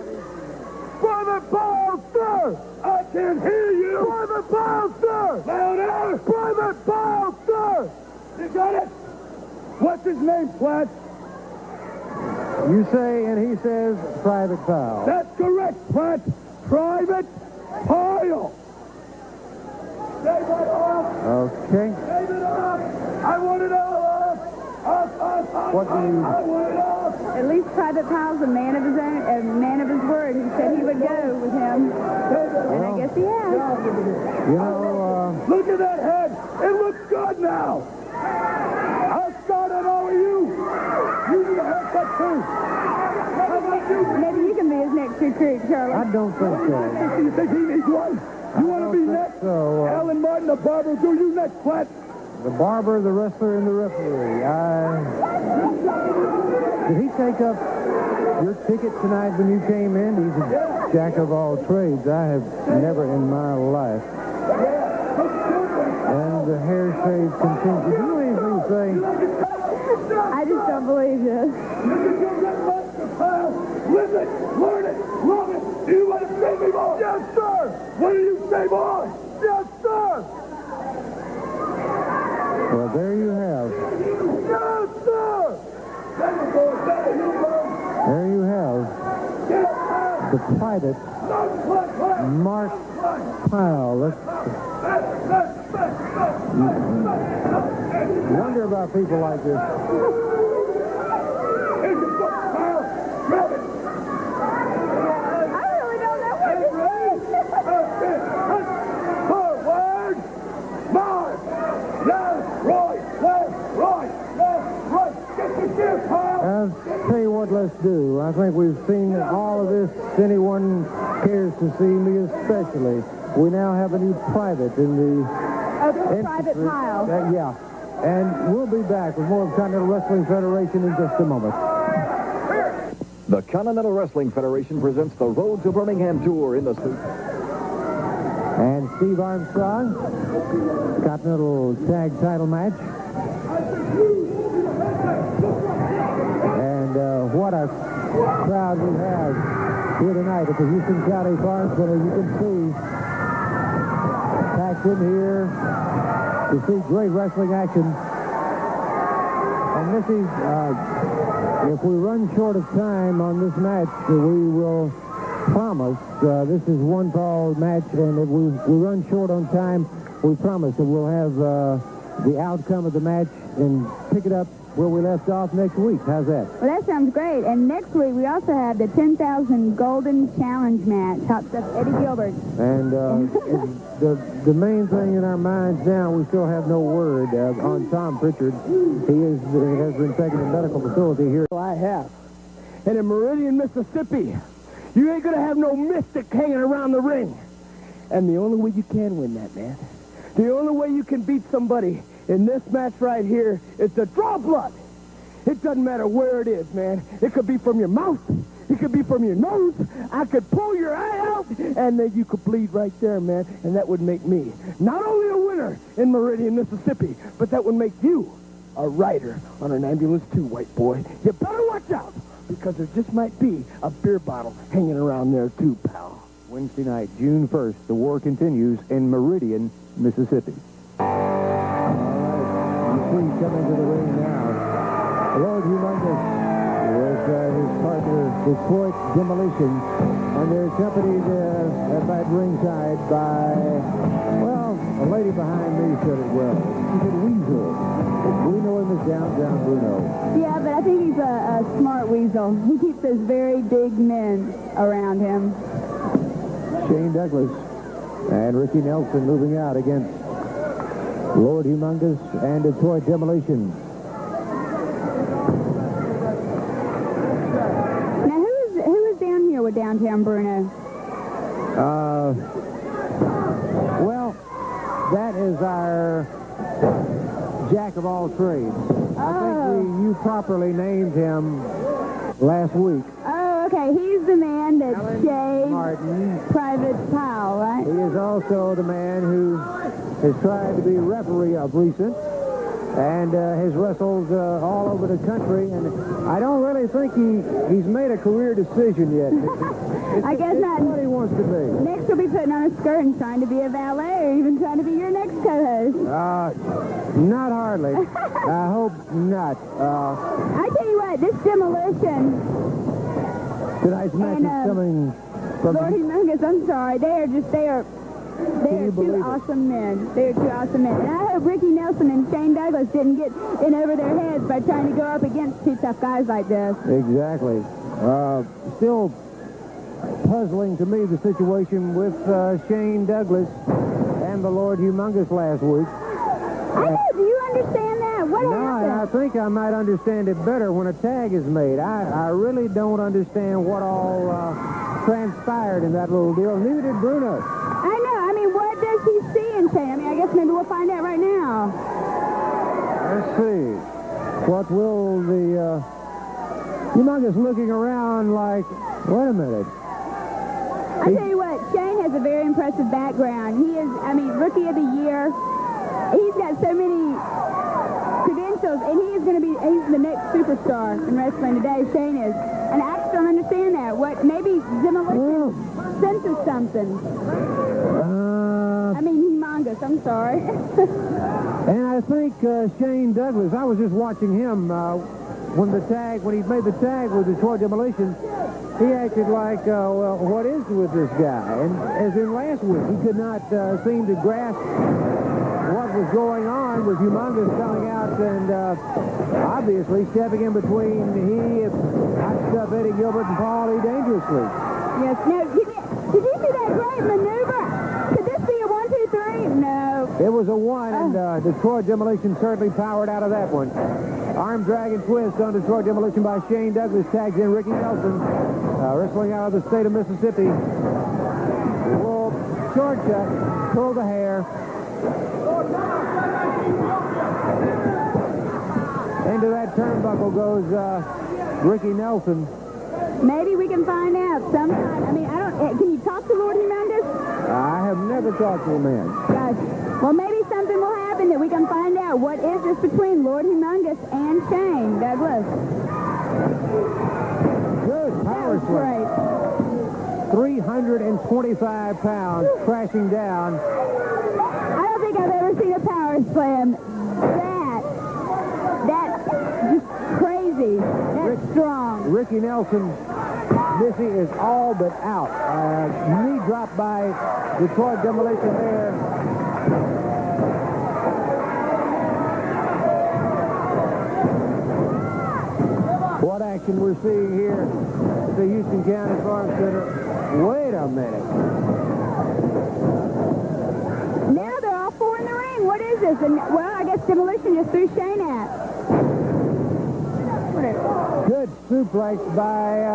Private Pyle, sir! I can't hear you! Private Pyle, sir! Louder! Private Pyle, sir! You got it? What's his name, Flat? You say, and he says, Private Pyle. That's correct, Flat. Private Pyle. Save it off! Okay. Save it off! I want it all off! What do you... I want it off! At least Private Pyle's a man of his own, a man of his word. He said he would go with him, and I guess he has. You know, Look at that head! It looks good now! I'll start on all of you! You need a haircut too! How about you? Maybe you can be his next recruit, Charlie. I don't think so. You think he needs one? You want to be next? So, Alan Martin, the barber, do you next, Flat? the barber, the wrestler, and the referee. Did he take up your ticket tonight when you came in? He's a jack of all trades. I have never in my life. And the hair shave continues. Did you know anything to say? I just don't believe this. Live it, learn it, love it. Do you want to say me more? Yes, sir. What do you say, boy? Yes, sir. Well, there you have. Yes, sir. There you have the private Mark Pyle. Wonder about people like this. Grab it. I really don't know what to say. Forward! March! Left, right! Get the gear, pal! I'll tell you what, let's do. I think we've seen all of this anyone cares to see, me especially. We now have a new private in the... Private Pyle. Yeah. And we'll be back with more of Continental Wrestling Federation in just a moment. The Continental Wrestling Federation presents the Road to Birmingham Tour in the suit. And Steve Armstrong, Continental Tag Title match. And what a crowd we have here tonight at the Houston County Farm Center. You can see packed in here to see great wrestling action. And Missy, if we run short of time on this match, we will promise, this is one fall match, and if we run short on time, we promise that we'll have the outcome of the match and pick it up where we left off next week. How's that? Well, that sounds great. And next week, we also have the 10,000 Golden Challenge match. Hot stuff, Eddie Gilbert. And the main thing in our minds now, we still have no word on Tom Prichard. He has been taken to medical facility here. I have. And in Meridian, Mississippi, you ain't going to have no mystic hanging around the ring. And the only way you can win that, man, the only way you can beat somebody in this match right here is to draw blood. It doesn't matter where it is, man. It could be from your mouth. It could be from your nose. I could pull your eye out, and then you could bleed right there, man. And that would make me not only a winner in Meridian, Mississippi, but that would make you a rider on an ambulance too, white boy. You better watch out, because there just might be a beer bottle hanging around there too, pal. Wednesday night, June 1st, the war continues in Meridian, Mississippi. Please come into the ring now. Lord Humongous with his partner, Detroit Demolition, and they're accompanied at that ringside by, well, a lady behind me said it well. She said Weasel. We know him as Down Bruno. Yeah, but I think he's a smart weasel. He keeps those very big men around him. Shane Douglas and Ricky Nelson moving out against Lord Humongous and Detroit Demolition. Now, who is down here with of downtown Bruno? Well, that is our jack of all trades. I think you properly named him last week. Oh, okay. He's the man that shaved Martin. Private Pyle, right? He is also the man who has tried to be referee of recent and has wrestled all over the country. And I don't really think he's made a career decision yet. I guess not. It's what he wants to be. Next, he'll be putting on a skirt and trying to be a valet or even trying to be your next co-host. Not hardly. I hope not. I tell you what, this demolition... Tonight's match is coming from... Lord Humongous, I'm sorry. They are two awesome men. They are two awesome men. And I hope Ricky Nelson and Shane Douglas didn't get in over their heads by trying to go up against two tough guys like this. Exactly. Still puzzling to me, the situation with Shane Douglas and the Lord Humongous last week. I know. Do you understand that? What happened? I think I might understand it better when a tag is made. I really don't understand what all transpired in that little deal. Neither did Bruno. I know. I mean, what does he see in Shane? I mean, I guess maybe we'll find out right now. Let's see. What will the Humongous looking around like, wait a minute. I tell you what, Shane has a very impressive background. He is, I mean, Rookie of the Year. He's got so many credentials, and he's the next superstar in wrestling today. Shane is. And I just don't understand that. What, maybe demolition senses something. I mean, Humongous, I'm sorry. And I think Shane Douglas, I was just watching him when he made the tag with Detroit Demolition. He acted like, well, what is with this guy? And as in last week, he could not seem to grasp what was going on with Humongous coming out and obviously stepping in between hot stuff Eddie Gilbert and Paul E. dangerously. Yes. Now, did you see that great maneuver? Could this be a 1, 2, 3? No. It was a 1, and Detroit Demolition certainly powered out of that one. Arm drag and twist on Detroit Demolition by Shane Douglas. Tags in Ricky Nelson, wrestling out of the state of Mississippi. Will shortcut, pull the hair. Into that turnbuckle goes Ricky Nelson. Maybe we can find out sometime. I mean, can you talk to Lord Humongous? I have never talked to a man. Gosh. Well, maybe something will happen that we can find out. What is this between Lord Humongous and Shane Douglas? Good power slam. 325 pounds crashing down. I don't think I've ever seen a power slam. That's just crazy. That's strong. Ricky Nelson, Missy, is all but out. Knee drop by Detroit Demolition there. What action we're seeing here at the Houston County Farm Center. Wait a minute. Now they're all four in the ring. What is this? And, well, I guess Demolition just threw Shane out. Good suplex by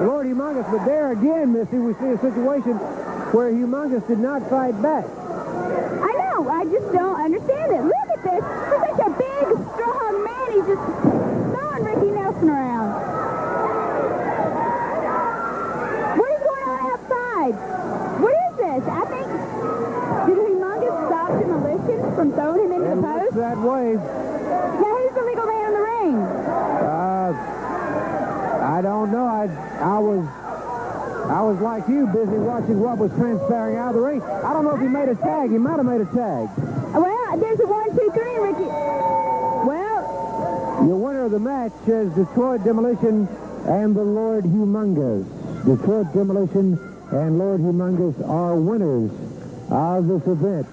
Lord Humongous, but there again, Missy, we see a situation where Humongous did not fight back. I know. I just don't understand it. Look at this. He's such a big, strong man. He's just throwing Ricky Nelson around. What is going on outside? What is this? I think, did Humongous stop Demolition from throwing him into the post? Looks that way. Now, who's the legal man in the ring? I don't know. I was like you, busy watching what was transpiring out of the ring. I don't know if he made a tag. He might have made a tag. Well, there's a 1, 2, 3, Ricky. Well, your winner of the match is Detroit Demolition and the Lord Humongous. Detroit Demolition and Lord Humongous are winners of this event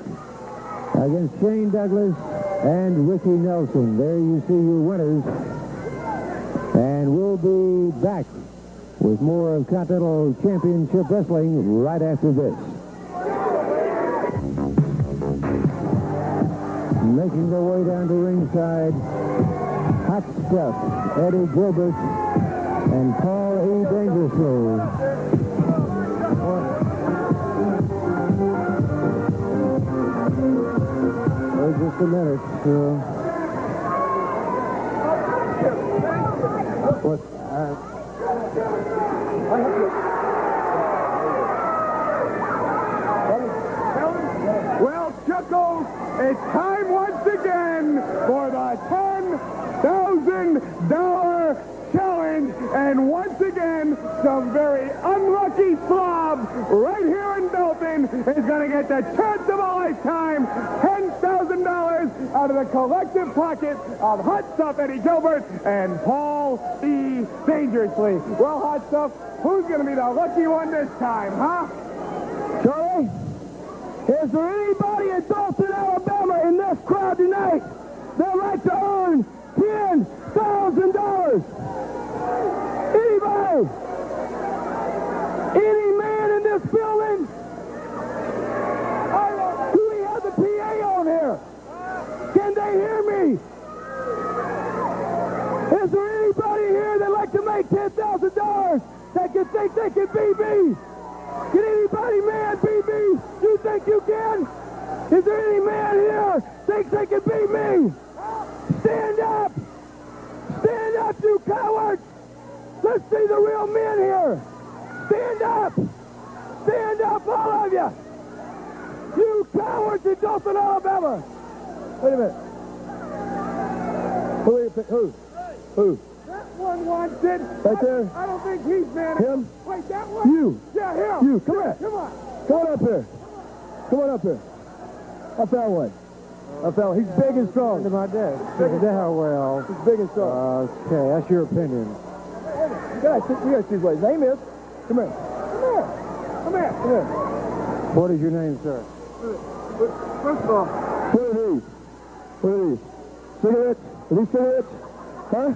against Shane Douglas and Ricky Nelson. There you see your winners. And we'll be back with more of Continental Championship Wrestling right after this. Making their way down to ringside, hot stuff, Eddie Gilbert and Paul E. Dangerously. just a minute. What? Well, Chuckles, it's time once again for the $10,000 challenge. And once again, some very unlucky slob right here in Belton is going to get the chance of a lifetime, $10,000 out of the collective pocket of Hot Stuff Eddie Gilbert and Paul E. Dangerously. Well, Hot Stuff, who's going to be the lucky one this time, huh? Charlie, is there anybody in Dothan, Alabama in this crowd tonight that'd like to earn $10,000? Anybody? Any man in this building? Do we have the PA on here? Can they hear me? Is there anybody here that'd like to make $10,000 that can think they can beat me? Can anybody, man, beat me? You think you can? Is there any man here thinks they can beat me? Stand up! Stand up, you cowards! Let's see the real men here! Stand up! Stand up, all of you! You cowards in Dothan, Alabama! Wait a minute. Who? That one wants it. Right there? I don't think he's man. Him? Wait, that one? You! Yeah, him. You, come here. Come on. Come on up here. Come on up here. I found one. He's big and strong. Into my desk. Well. He's big and strong. Okay, that's your opinion. You gotta choose what his name is. Come here. Come here. What is your name, sir? First of all, What are these? Cigarettes? Are these cigarettes? Huh?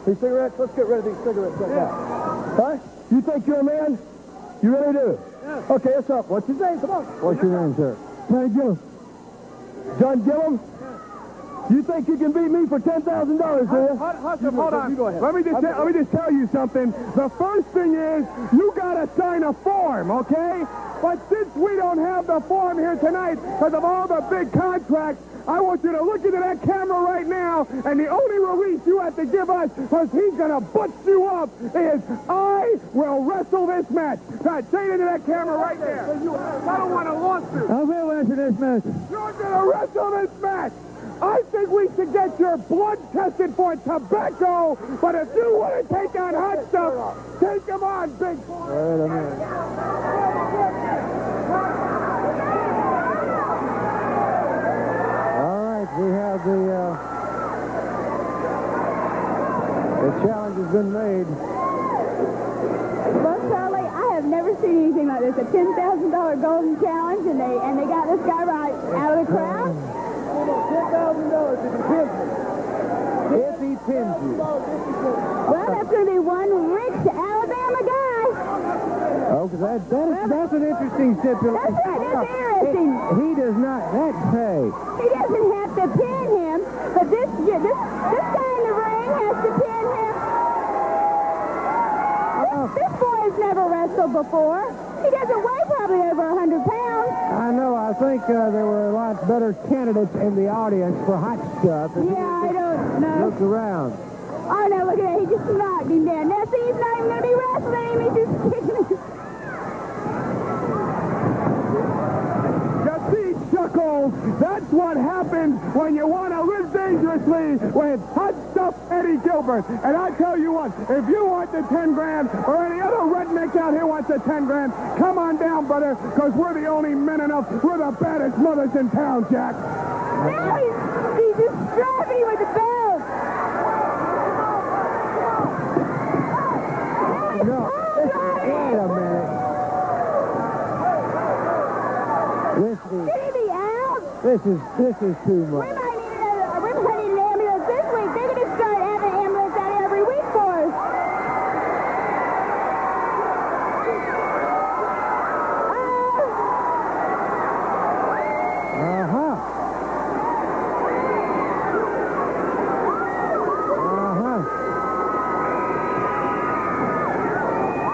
These cigarettes? Let's get rid of these cigarettes right now. Huh? You think you're a man? You really do? Yeah. Okay, that's up. What's his name? Come on. What's your name, sir? John Gilliam. John Gilliam? You think you can beat me for $10,000, do you? Hold on. You go ahead. Let me just tell you something. The first thing is you gotta sign a form, okay? But since we don't have the form here tonight because of all the big contracts, I want you to look into that camera right now, and the only release you have to give us, because he's gonna butch you up, is I will wrestle this match. God, say it into that camera right there. I don't want a lawsuit. I will answer this match. You're gonna wrestle this match. I think we should get your blood tested for tobacco, but if you want to take on Hot Stuff, take him on, big boy. Wait a minute. All right, we have the challenge has been made. Well, Charlie, I have never seen anything like this. A $10,000 golden challenge, and they got this guy right out of the crowd. $10,000 if he pins you. Well, that's going to be one rich Alabama guy. Oh, because that's an interesting stipulation. That's right, that's interesting. He does not, hey. He doesn't have to pin him, but this guy in the ring has to pin him. This boy has never wrestled before. He doesn't weigh probably over 100 pounds. I know. I think there were a lot better candidates in the audience for Hot Stuff. Yeah, I don't know. Look around. Oh, no, look at that. He just knocked him down. Now, see, he's not even going to be wrestling him. He's just kicking him. You see, Chuckles, that's what happens when you want to live dangerously with Hot Stuff Eddie Gilbert. And I tell you what, if you want the 10 grand, or any other redneck out here wants the 10 grand, come on down, brother, because we're the only men enough. We're the baddest mothers in town, Jack. Now he's just strapping him with the belt. No, wait a minute. Should he be out? This is too We much. might need an ambulance this week. They're going to start having an ambulance out here every week for us.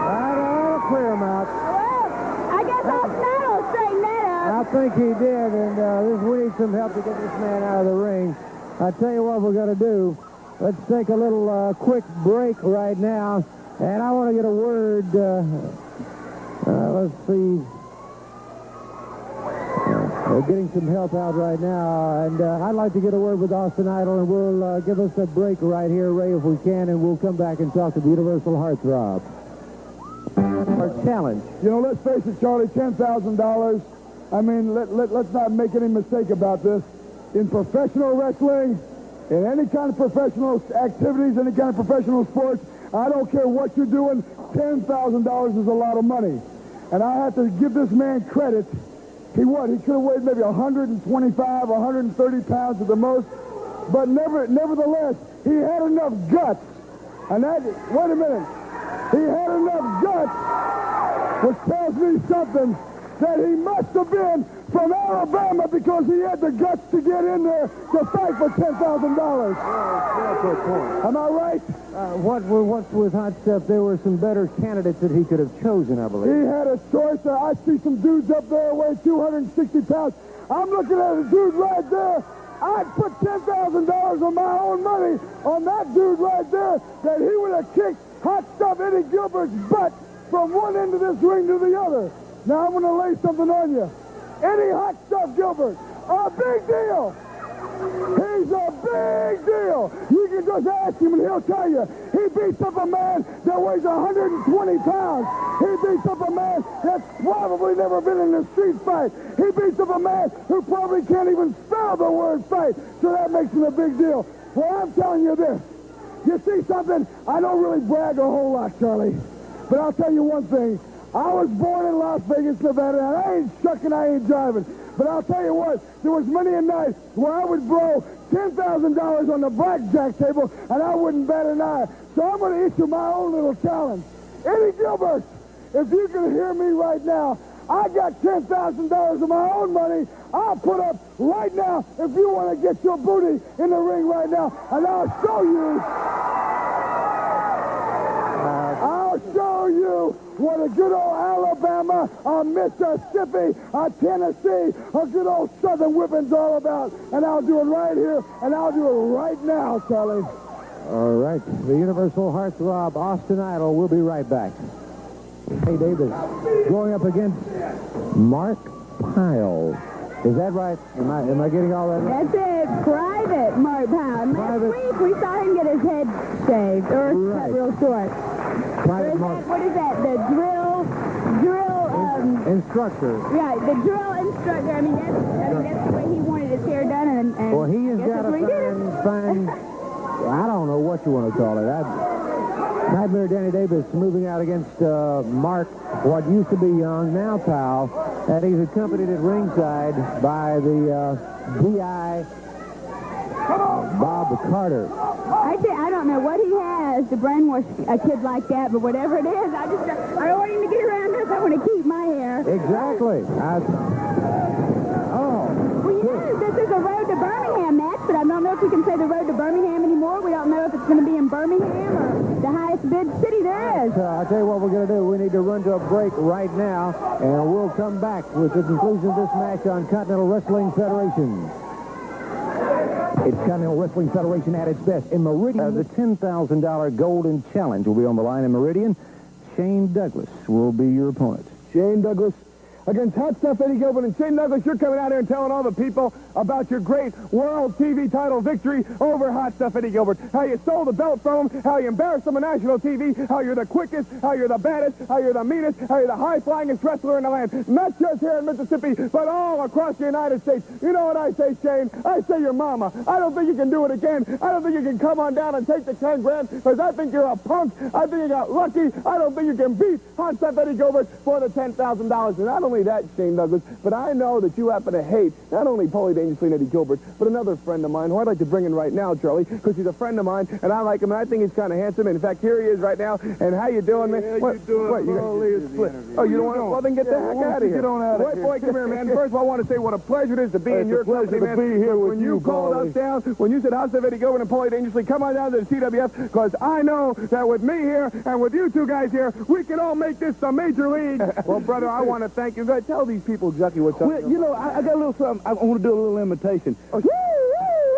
That'll clear him out. Well, I guess I'll straighten that up. think he did, and we need some help to get this man out of the ring. I tell you what we're going to do. Let's take a little quick break right now, and I want to get a word. Let's see. We're getting some help out right now, and I'd like to get a word with Austin Idol, and we'll give us a break right here, Ray, if we can, and we'll come back and talk to the Universal Heartthrob. Our challenge. You know, let's face it, Charlie, $10,000. I mean, let's not make any mistake about this. In professional wrestling, in any kind of professional activities, any kind of professional sports, I don't care what you're doing, $10,000 is a lot of money. And I have to give this man credit. He could have weighed maybe 125, 130 pounds at the most, but nevertheless, he had enough guts. And wait a minute, he had enough guts, which tells me something, that he must have been from Alabama because he had the guts to get in there to fight for $10,000. Am I right? What's with Hot Stuff, there were some better candidates that he could have chosen, I believe. He had a choice. I see some dudes up there weighing 260 pounds. I'm looking at a dude right there. I'd put $10,000 of my own money on that dude right there, that he would have kicked Hot Stuff Eddie Gilbert's butt from one end of this ring to the other. Now I'm going to lay something on you. Eddie Hot Stuff Gilbert, a big deal. He's a big deal. You can just ask him and he'll tell you. He beats up a man that weighs 120 pounds. He beats up a man that's probably never been in a street fight. He beats up a man who probably can't even spell the word fight. So that makes him a big deal. Well, I'm telling you this. You see something? I don't really brag a whole lot, Charlie. But I'll tell you one thing. I was born in Las Vegas, Nevada, and I ain't shucking, I ain't driving. But I'll tell you what, there was many a night where I would blow $10,000 on the blackjack table, and I wouldn't bat an eye. So I'm going to issue my own little challenge. Eddie Gilbert, if you can hear me right now, I got $10,000 of my own money I'll put up right now if you want to get your booty in the ring right now, and I'll show you what a good old Alabama, a Mississippi, a Tennessee, a good old Southern whipping's all about. And I'll do it right here, and I'll do it right now, Charlie. All right. The Universal Heartthrob, Austin Idol. We'll be right back. Hey, Davis, going up against Mark Pyle. Is that right? Am I getting all that right? That's it. Private Mark Pyle. Last week we saw him get his head shaved, or cut real short. Private Mark. What is that? The drill instructor. Yeah, the drill instructor. I mean, that's the way he wanted his hair done, and well, he has got a fine. I don't know what you want to call it. Nightmare Danny Davis moving out against Mark, what used to be young, now Pyle, and he's accompanied at ringside by the D.I. Bob Carter. I don't know what he has to brainwash a kid like that, but whatever it is, I don't want him to get around this. I want to keep my hair. Exactly. Well, you know, this is a Road to Birmingham match, but I don't know if we can say the Road to Birmingham anymore. We don't know if it's going to be in Birmingham or the highest bid city there is. I'll tell you what we're going to do. We need to run to a break right now, and we'll come back with the conclusion of this match on Continental Wrestling Federation. It's Continental Wrestling Federation at its best. In Meridian, the $10,000 Golden Challenge will be on the line in Meridian. Shane Douglas will be your opponent. Shane Douglas against Hot Stuff Eddie Gilbert. And Shane Douglas, you're coming out here and telling all the people about your great world TV title victory over Hot Stuff Eddie Gilbert. How you stole the belt from him, how you embarrassed him on national TV, how you're the quickest, how you're the baddest, how you're the meanest, how you're the high-flyingest wrestler in the land. Not just here in Mississippi, but all across the United States. You know what I say, Shane? I say your mama. I don't think you can do it again. I don't think you can come on down and take the 10 grand, because I think you're a punk. I think you got lucky. I don't think you can beat Hot Stuff Eddie Gilbert for the $10,000. And not only that, Shane Douglas, but I know that you happen to hate not only Paulie Dangerously and Eddie Gilbert, but another friend of mine who I'd like to bring in right now, Charlie, because he's a friend of mine, and I like him, and I think he's kind of handsome. And in fact, here he is right now. And how you doing, man? What you doing? Oh, you don't want to? Well, then get the heck out of here. Get on out of here. Boy, come here, man. First of all, I want to say what a pleasure it is to be in your company, man. Be here with when you called us down, when you said Hot Stuff Eddie Gilbert and Paulie Dangerously, come on down to the CWF, because I know that with me here and with you two guys here, we can all make this the major league. Well, brother, I want to thank you You're going to tell these people exactly what's up. Well, you know, I got a little something. I want to do a little imitation. Woo, woo,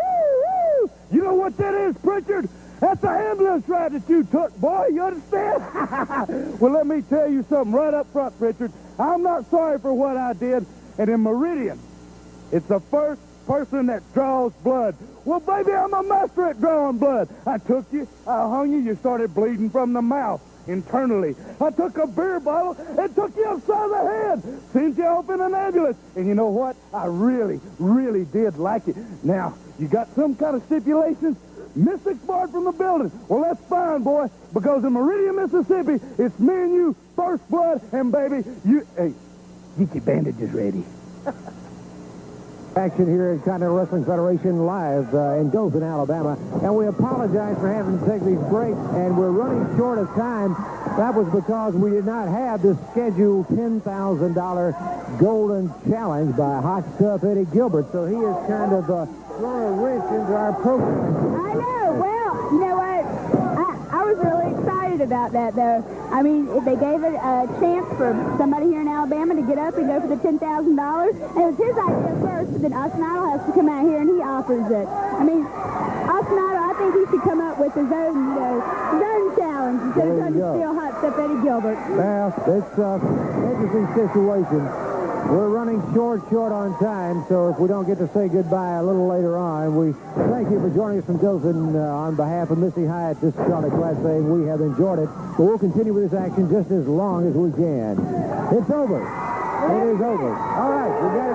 woo, woo. You know what that is, Prichard? That's the ambulance ride that you took, boy. You understand? Well, let me tell you something right up front, Prichard. I'm not sorry for what I did. And in Meridian, it's the first person that draws blood. Well, baby, I'm a master at drawing blood. I took you, I hung you, you started bleeding from the mouth internally. I took a beer bottle and took you upside the head, sent you off in an ambulance. And you know what? I really, really did like it. Now, you got some kind of stipulations? Mystic's barred from the building. Well, that's fine, boy, because in Meridian, Mississippi, it's me and you, first blood, and baby, you... Hey, get your bandages ready. Action here at Continental Wrestling Federation live in Dothan, Alabama. And we apologize for having to take these breaks, and we're running short of time. That was because we did not have the scheduled $10,000 Golden Challenge by Hot Stuff Eddie Gilbert, so he has kind of thrown a wrench into our program. I know. Well, you know what? I was really excited about that, though. I mean, they gave it a chance for somebody here in Alabama to get up and go for the $10,000. And it was his idea first, but then Continental has to come out here and he offers it. I mean, Continental, I think he should come up with his own, his own challenge instead of trying to steal Hot Stuff Eddie Gilbert. Well, it's an interesting situation. We're running short on time, so if we don't get to say goodbye a little later on, we thank you for joining us from Dothan on behalf of Missy Hyatt. This is Charlie Class saying we have enjoyed it, but we'll continue with this action just as long as we can. It's over. It is over. All right, we got it.